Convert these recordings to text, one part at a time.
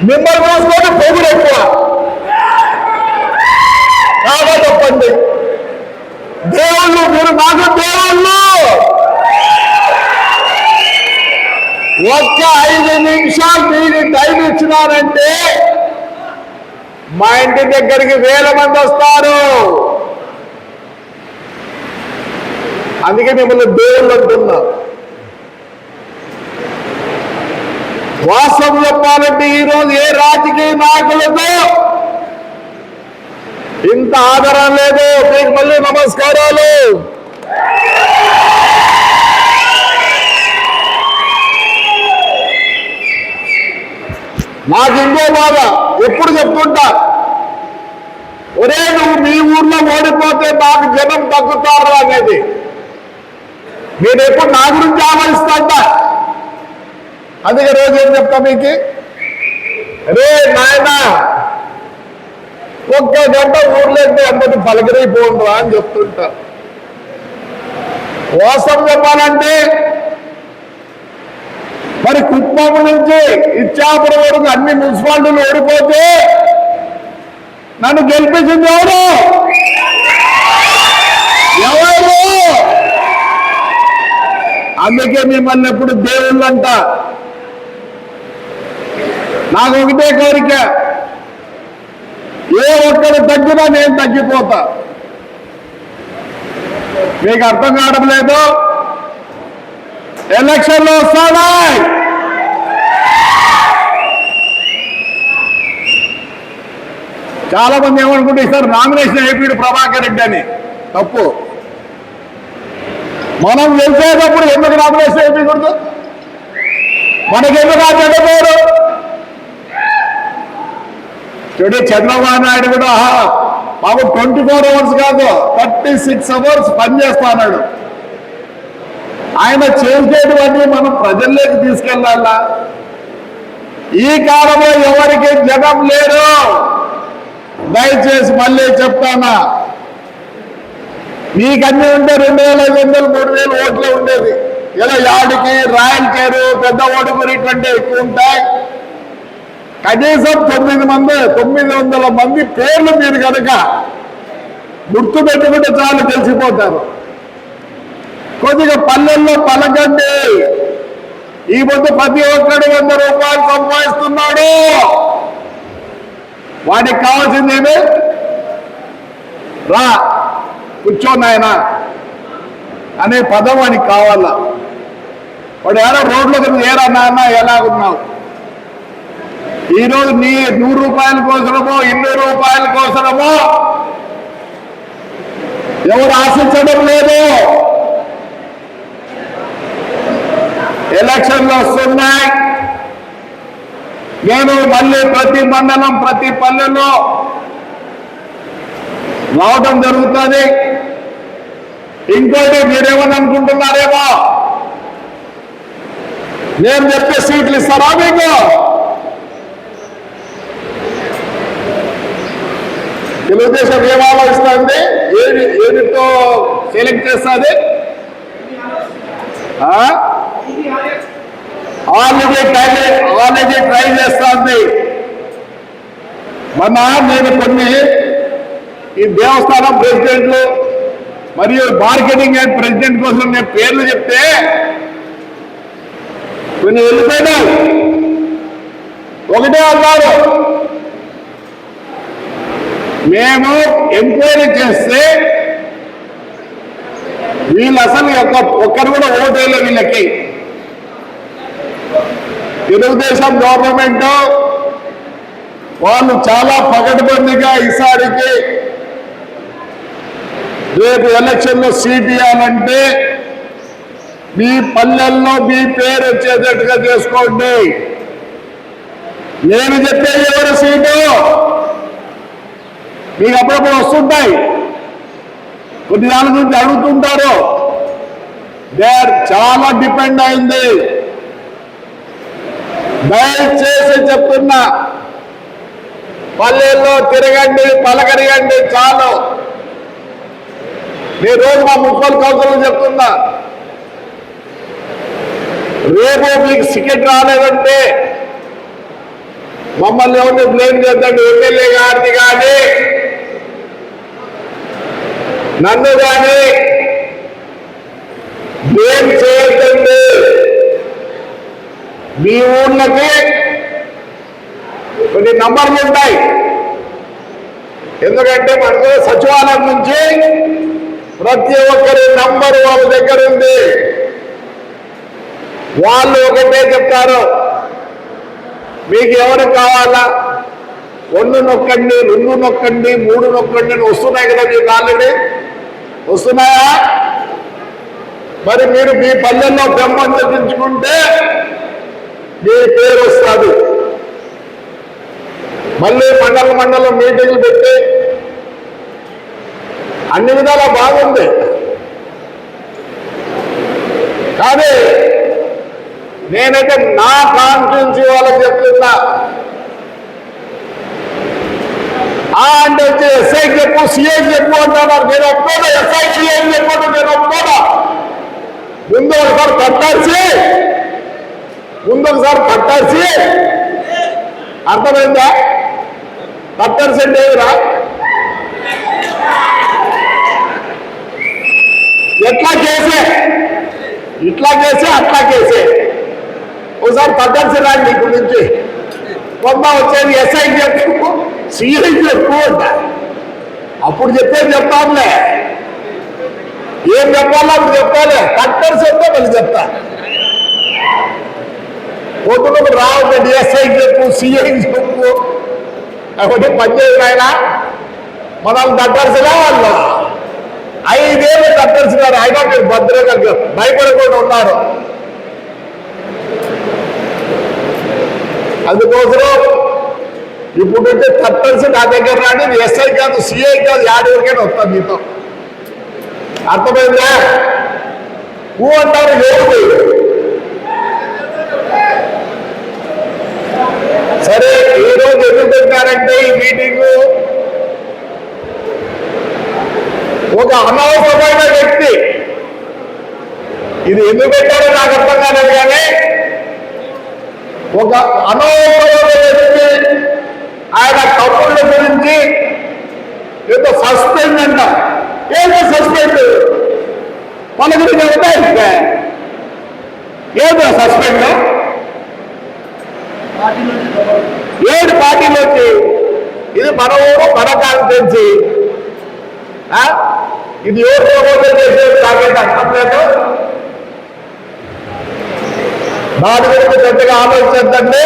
మిమ్మల్ని చూసుకొని పొగుడు ఎక్కువ. కాదా చెప్పండి? దేవుళ్ళు మీరు నాకు దేవుళ్ళు. ఒక్క 5 నిమిషాలు మీరు టైం ఇచ్చినారంటే మా ఇంటి దగ్గరికి 1000 మంది వస్తారు. అందుకే మిమ్మల్ని దేవుళ్ళు అంటున్నా. వాస్తవం చెప్పాలంటే ఈరోజు ఏ రాజకీయ నాయకులతో ఇంత ఆదరణ లేదు. మీకు మళ్ళీ నమస్కారాలు. నాకు ఇంకో బాధ ఎప్పుడు చెప్తుంటా, ఒరే నువ్వు మీ ఊర్లో ఓడిపోతే నాకు జనం తగ్గుతారు అనేది. నేను ఎప్పుడు నా గురించి ఆలోచిస్తా. అందుకే రోజు ఏం చెప్తా మీకు, రే నాయన ఒక్క గంట ఊర్లేంటే అందరినీ పలకరైపోండ్రా అని చెప్తుంటా. వాస్తవం చెప్పాలంటే మరి కుప్పం నుంచి ఇచ్చాపురం వరకు అన్ని మున్సిపాలిటీలు ఓడిపోతే నన్ను గెలిపించింది ఎవరు? అందుకే మిమ్మల్ని ఎప్పుడు దేవుళ్ళంట. నాకు ఒకటే కోరిక, ఏ ఒక్కరు తగ్గినా నేను తగ్గిపోతా. మీకు అర్థం కావడం లేదు. ఎలక్షన్లో వస్తాడా? చాలా మంది ఏమనుకుంటే సార్ నామినేషన్ అయిపోయాడు ప్రభాకర్ రెడ్డి అని. తప్పు. మనం గెలిచేటప్పుడు ఎందుకు నామినేషన్ అయిపోయకూడదు? మనకెందుకు ఆ చెడ్డపోరు? చూడు, చంద్రబాబు నాయుడు కూడా బాబు 24 అవర్స్ కాదు 36 అవర్స్ పనిచేస్తా అన్నాడు. ఆయన చేసేటివన్నీ మనం ప్రజల్లోకి తీసుకెళ్ళాలా? ఈ కాలంలో ఎవరికి జనం లేరు. దయచేసి మళ్ళీ చెప్తానా, మీకన్నీ ఉంటే 2500 3000 ఓట్లే ఉండేది. ఇలా యాడికి రాయల్ కేరు పెద్ద ఓటుకు ఇటువంటి ఎక్కువ ఉంటాయి. కనీసం 900 మంది పేర్లు మీరు కనుక గుర్తు పెట్టుకుంటే చాలు తెలిసిపోతారు. కొద్దిగా పల్లెల్లో పలకండి. ఈ పొద్దు ప్రతి ఒక్కడు 100 రూపాయలు సంపాదిస్తున్నాడు. వాడికి కావాల్సిందేమి? రా కూర్చోనాయన అనే పదం వాడికి కావాలా. వాడు ఏడా రోడ్లో ఏరా నాన్న ఎలాగున్నావు? ఈరోజు నీ 100 రూపాయల కోసమో 200 రూపాయల కోసమో ఎవరు ఆశించడం లేదు. ఎలక్షన్లు వస్తున్నాయి. నేను మళ్ళీ ప్రతి మండలం ప్రతి పల్లెలో రావడం జరుగుతుంది. ఇంకోటి మీరేమని అనుకుంటున్నారేమో, నేను చెప్పే సీట్లు ఇస్తారా మీకు? తెలుగుదేశం ఏం ఆలోచిస్తుంది? ఏదితో సెలెక్ట్ చేస్తుంది? ఆల్రెడీ ట్రై చేస్తుంది. మొన్న నేను కొన్ని ఈ దేవస్థానం ప్రెసిడెంట్లు మరియు మార్కెటింగ్ అండ్ ప్రెసిడెంట్ కోసం నేను పేర్లు చెప్తే కొన్ని వెళ్ళిపోయినాయి. ఒకటే అన్నారు, మేము ఎంక్వైరీ చేస్తే వీళ్ళు అసలు ఒక్కరు కూడా ఓటేళ్ళు వీళ్ళకి. తెలుగుదేశం గవర్నమెంట్ వాళ్ళు చాలా పకడ్బందీగా ఈసారికి రేపు ఎలక్షన్లో సీట్ ఇవ్వాలంటే మీ పల్లెల్లో మీ పేరు వచ్చేటట్టుగా చేసుకోండి. నేను చెప్పే ఎవరి సీటు మీకు అప్పుడప్పుడు వస్తుంటాయి. కొన్ని దాని గురించి అడుగుతుంటారు. చాలా డిపెండ్ అయింది. దయచేసి చెప్తున్నా, పల్లెల్లో తిరగండి, పలకరియండి చాలు. నేను రోజు మా మున్సిపల్ కౌన్సిల్ చెప్తున్నా, రేపు మీకు టికెట్ రాలేదంటే మమ్మల్ని ఎవరిని బ్లేమ్ చేద్దండి, ఎమ్మెల్యే గారిని కానీ నన్ను కానీ బ్లేమ్ చేయొద్దండి. మీ ఊళ్ళకి కొన్ని నంబర్లు ఉంటాయి. ఎందుకంటే మనకు సచివాలయం నుంచి ప్రతి ఒక్కరి నంబరు వాళ్ళ దగ్గర ఉంది. వాళ్ళు ఒకటే చెప్తారు, మీకు ఎవరు కావాలా, 1 నొక్కండి, 2 నొక్కండి, 3 నొక్కండి అని వస్తున్నాయి కదా మీకు ఆల్రెడీ వస్తున్నాయా? మరి మీరు మీ పల్లెల్లో పెంపొందించుకుంటే మీ పేరు వస్తుంది. మళ్ళీ మండలం మీటింగ్లు పెట్టి అన్ని విధాలా బాగుంది. కానీ నేనైతే నా కాన్స్టిట్యున్సీ వాళ్ళకి చెప్తున్నా, అంటే వచ్చి ఎస్ఐకి చెప్పు, సిఐకి చెప్పు అంటున్నారు. నేను ఒప్పుకోను. ఎస్ఐ సిఐకి చెప్పు నేను ఒప్పుకోను. ముందు ఒకసారి కట్టాల్సి అర్థమైందా? కట్టాల్సి అంటే ఏమిరా? ఎట్లా చేసే అట్లా చేసే ఒకసారి కట్టాల్సి రాండి. ఇప్పటి నుంచి కొంత వచ్చేది ఎస్ఐకి చెప్పు, సిఐకి చెప్పు అంట. అప్పుడు చెప్తాంలే, ఏం చెప్పాలో అప్పుడు చెప్పాలి. కట్టాల్సి వస్తే మళ్ళీ చెప్తా. పొద్దునకు రావద్దండి, ఎస్ఐకి చెప్పు, సిఐకి చెప్పు, ఒకటి పనిచేయదు ఆయన. మనం కట్టాల్సినా వాళ్ళు 5 ఏళ్ళు కట్టాల్సినారు. అయినా మీరు భద్రంగా భయపడకుండా ఉన్నారు. అందుకోసం ఇప్పుడు నుంచి కట్టాల్సి నా దగ్గర రాని, ఎస్ఐ కాదు, సిఐ కాదు, 5 వరకైనా వస్తాను మీతో. అర్థమైందా? ఊ అంటారు లేదు. సరే, ఈరోజు ఎందుకు పెట్టారంటే ఈ మీటింగు, ఒక అనవసరమైన వ్యక్తి, ఇది ఎందుకు పెట్టారో నాకు అర్థం కాలేదు, కానీ ఒక అనవసరమైన వ్యక్తి ఆయన తప్పుల గురించి ఏదో సస్పెండ్ అంట. ఏదో సస్పెండ్ మన గురించి ఉంటాయి. ఏదో సస్పెండ్ 7 పార్టీలోకి. ఇది మన ఊరు, మన కాన్స్టిట్యున్సీ. ఇది ఎవరు ప్రమోషన్ చేసేది నాకైతే అర్థం లేదు. దాని గురించి పెద్దగా ఆలోచించండి.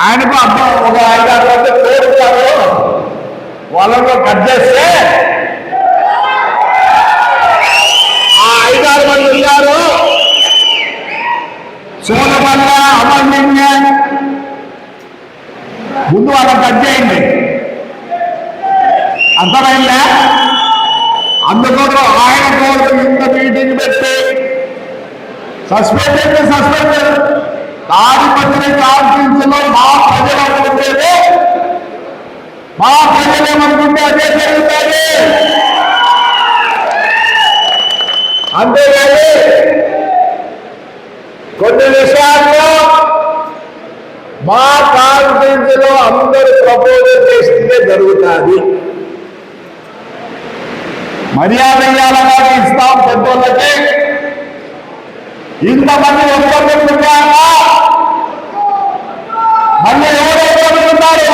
ఆయనకు అర్థం, ఒక 5-6 మంది కోరుతారు, వాళ్ళలో కట్ చేస్తే ఆ 5-6 మంది ఉన్నారు. సోలమల్ల, అమర్లింగ, ముందు వాళ్ళని కట్ చేయండి. అర్థమైందా? అందుకోసం ఆయన కోసం ఇంత మీటింగ్ పెట్టి సస్పెండ్ తాడిపత్రి కాన్స్టిట్యున్సీలో మా ప్రజలు అనుకుంటేనే, మా ప్రజలు ఏమనుకుంటే అదే జరుగుతుంది. అంతేగాని కొన్ని విషయాల్లో మా కాన్స్టిట్యున్సీలో అందరూ ప్రపోజల్ చేస్తే జరుగుతుంది. మర్యాద ఇవ్వాలన్నా ఇస్తాం పెద్దోళ్ళకి. ఇంతమంది ఒప్పుకుంటున్నారా? మళ్ళీ ఎవరు ఒప్పుకుంటున్నారు?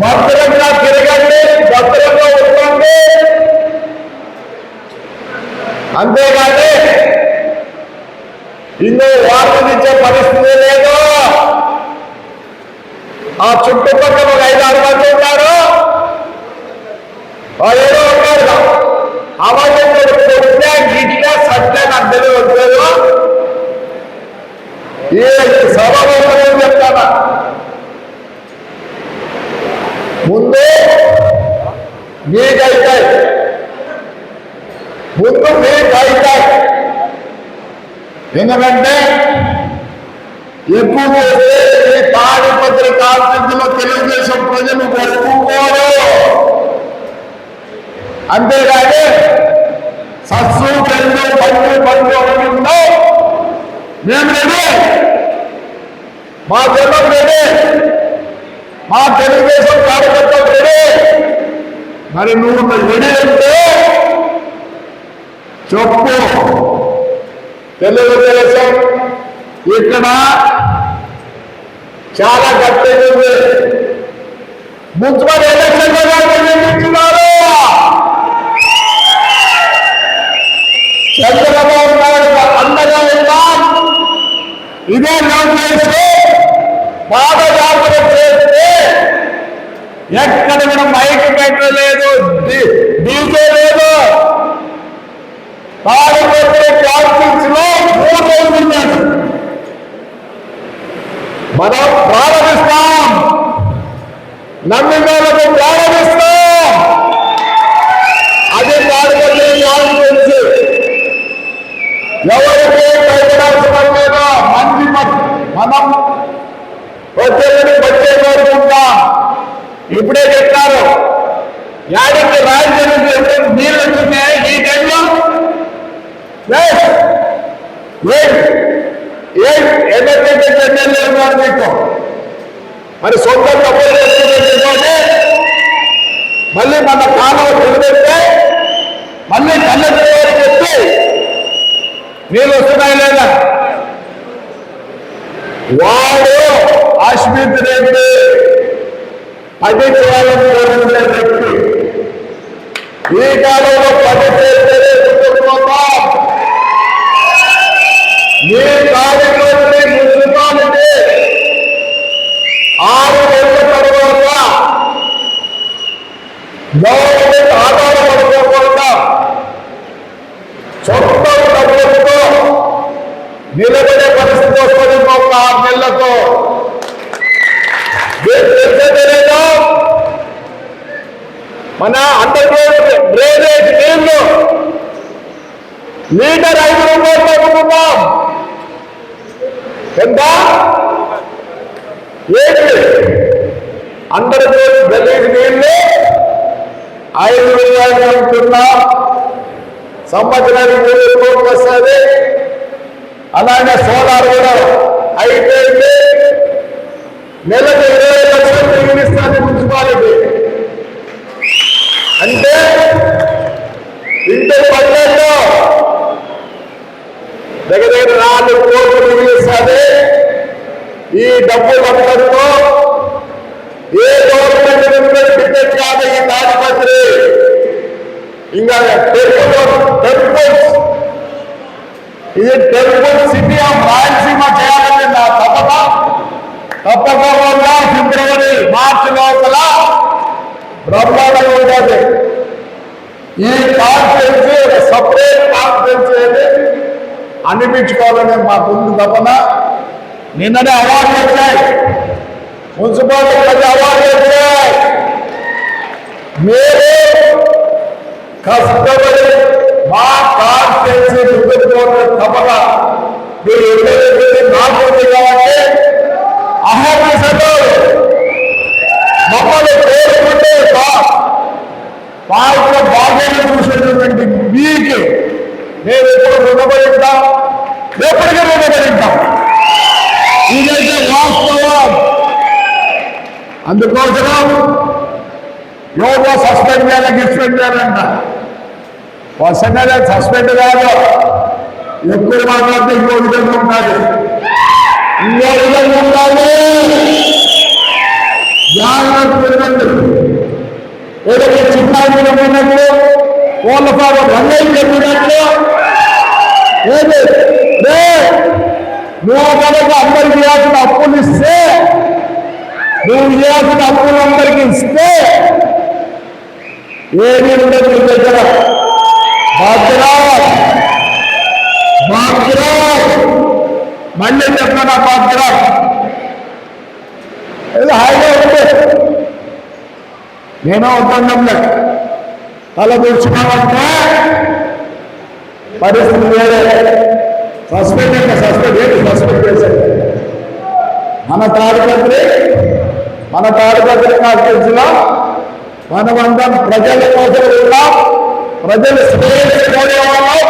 భద్రంగా తిరగండి, భద్రంగా ఉండండి. అంతేగాని ఇన్నో వార్తలు ఇచ్చే పరిస్థితి లేదు. ఆ చుట్టుపక్కల ఒక 5-6 మంది ఉన్నారు. ఏదో ఉన్నారు అవాజంలో కొట్టే గిట్లా సత్తే నాకు తెలియదు. ఏ సభలో చెప్తానా, ముందు మీకైతాయి, ఎందుకంటే ఎక్కువ తాడిపత్రి కాన్స్టిట్యున్సీలో తెలుగుదేశం ప్రజలు ఒప్పుకోరు. అంతేగాని సస్సు పెళ్ళు పండు ఉందో మేము రెడీ, మా జనం రెడీ, మా తెలుగుదేశం కార్యకర్తలు రెడీ. మరి నువ్వు రెడీ అంటే చెప్పు. తెలుగుదేశం ఇక్కడ చాలా గట్టిగా ఉంది. మున్సిపల్ ఎలక్షన్ నిర్మించున్నారు. చంద్రబాబు నాయుడు అండగా ఉన్నాం. ఇదే లోకేష్ పాదయాత్ర చేస్తే ఎక్కడ కూడా మైక్ పెట్టలేదు, డీజే లేదు. తాడిపత్రి క్లాసిక్స్ లో 3 రోజులు ఉన్నాడు. మనం ప్రారంభిస్తాం, నమ్మినోళ్ళకు ప్రారంభిస్తాం. అది తాడిపత్రి క్లాసిక్స్. ఎవరికి భయపడాల్సిన లేదా, మంచి మనం వచ్చే కోరుకుంటాం. ఇప్పుడే చెప్పారు యాడికి రాజ్యం నీళ్ళు వచ్చినాయి ఈ టైంలో. ఎన్నికలు మీకు మరి సొంత తప్పులు చేసుకుంటే మళ్ళీ మన కాలం నిలబెడితే మళ్ళీ కళ్ళెత్తి చెప్పి నీళ్ళు వస్తున్నాయి లేదా. వాడు అశ్మిత్ రెడ్డి అది చేయాలని కోరుకునే వ్యక్తి ఈ కాలంలో పని చేస్తేనే గుర్తుకుపోతాం. ఈ కార్యక్రమాన్ని మున్సిపాలిటీ 6 నెలల తర్వాత గవర్నమెంట్ ఆధారపడుకోకుండా సొంత డబ్బులతో నిలబడే పరిస్థితి వస్తుంది. ఒక 6 నెలలతో తెలిసేదేదో మన అండర్ గ్రౌండ్ డ్రైనేజ్ నీళ్లు లీటర్ 5 రూపాయలు పెట్టుకున్నాం. ఎంత ఏంటి అండర్ గ్రౌండ్ డ్రైనేజ్ నీళ్లు 5 రూపాయలు ఉంటున్నాం. సంవత్సరానికి 3 కోట్లు వస్తుంది. అలాగే సోలార్ కూడా అయిపోయింది. నెలకు 20 లక్షలు మిగిలిస్తుంది మున్సిపాలిటీ. అంటే ఇంటి పల్లెల్లో దగ్గర 4 కోట్లు మిగిలిస్తుంది. ఈ డబ్బులందరితో ఏ గవర్నమెంట్ టికెట్ కాదు ఈ తాడిపత్రి. ఇంకా టెంపుల్స్, ఇది టెంపుల్ సిటీ ఆఫ్ రాయలసీమ చేయాలని నా తప్పకుండా ఫిబ్రవరి మార్చి లోపల బ్రహ్మాండంగా ఉంటుంది. ఈ కాన్ఫరెన్స్ సపరేట్ కాన్ఫరెన్స్ ఏది అనిపించుకోవాలని మాకుంది తపన. నిన్ననే అవార్డు వచ్చాయి, మున్సిపాలిటీ అవార్డు వచ్చాయి. మీరు కష్టపడి మా కాన్ఫరెన్స్ గుర్తుకోవడం తపన మీరు ఎన్నో నాకుంది కాబట్టి అహర్నిశలు మమ్మల్ని కోరుకుంటే పార్టీలో బాధ్యత చూసేటటువంటి మీకు మేము ఎప్పుడు రుణపడి ఉంటాం, ఎప్పటికీ రుణపడి ఉంటాం. ఇదైతే వాస్తవం. అందుకోసం యోగా సస్పెండ్ చేయాలి, గిస్పెండ్ చేయాలంట. వరుసగా సస్పెండ్ కాదు, ఎక్కువ మాట్లాడితే ఇంకో విధంగా ఉంటుంది, ఇంకో విధంగా ఉండాలి. జాగ్రత్త. ఏదైతే చిన్నాయి చెప్పినట్లు, కోళ్ళ ఫారం రంగయ్య చెప్పినట్లు ఏది నువ్వు కనుక అందరికి ఇవ్వాల్సిన అప్పులు ఇస్తే, నువ్వు ఇవ్వాల్సిన అప్పులు అందరికి ఇస్తే ఏమీ ఉండదు నీ దగ్గర. భాగ్యరాజ్ మళ్ళీ చెప్పిన భాగ్యరాజ్ ఏదో హాయిగా ఉంటే నేనో ఒప్పందంలో తల కూర్చున్నామంటే పరిస్థితి వేరే. సస్పెండ్ అంటే సస్పెండ్ చేశారు. మన తాడిపత్రి కాన్ఫరెన్స్ లో మనమందరం ప్రజల కోసం ఉన్నాం, ప్రజలు శ్రేయస్కోరేవాళ్ళు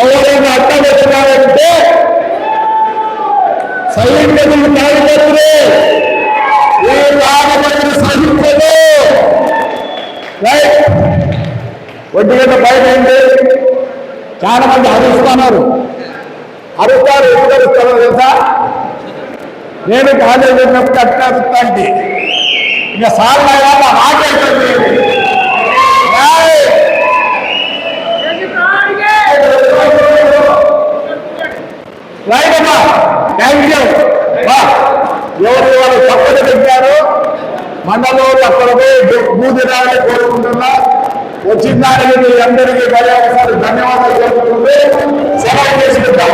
ఎవరైనా అడ్డం వచ్చినారంటే సైనికులు కార్యకర్తలు ఈ రాజమండ్రి సహించదు. ఒంటి గంట బయట చాలా మంది అరుస్తున్నారు. అరుస్తారు, ఎందుకు అరుస్తారో తెలుసా? నేను కాలేజీ ఉన్నప్పుడు అట్లా అరుస్తాంటి. ఇక సార్లు అయ్యాక ఆటేస్తుంది. రైట్ అమ్మా, థ్యాంక్ యూ. ఎవరు వాళ్ళు తప్పని పెట్టారు మండలంలో అక్కడ భూదిరాన్ని కోరుకుంటున్నా. వచ్చిన దానికి మీ అందరికీ ఒకసారి ధన్యవాదాలు తెలుపుతుంది. సెలవు చేసుకుంటాం.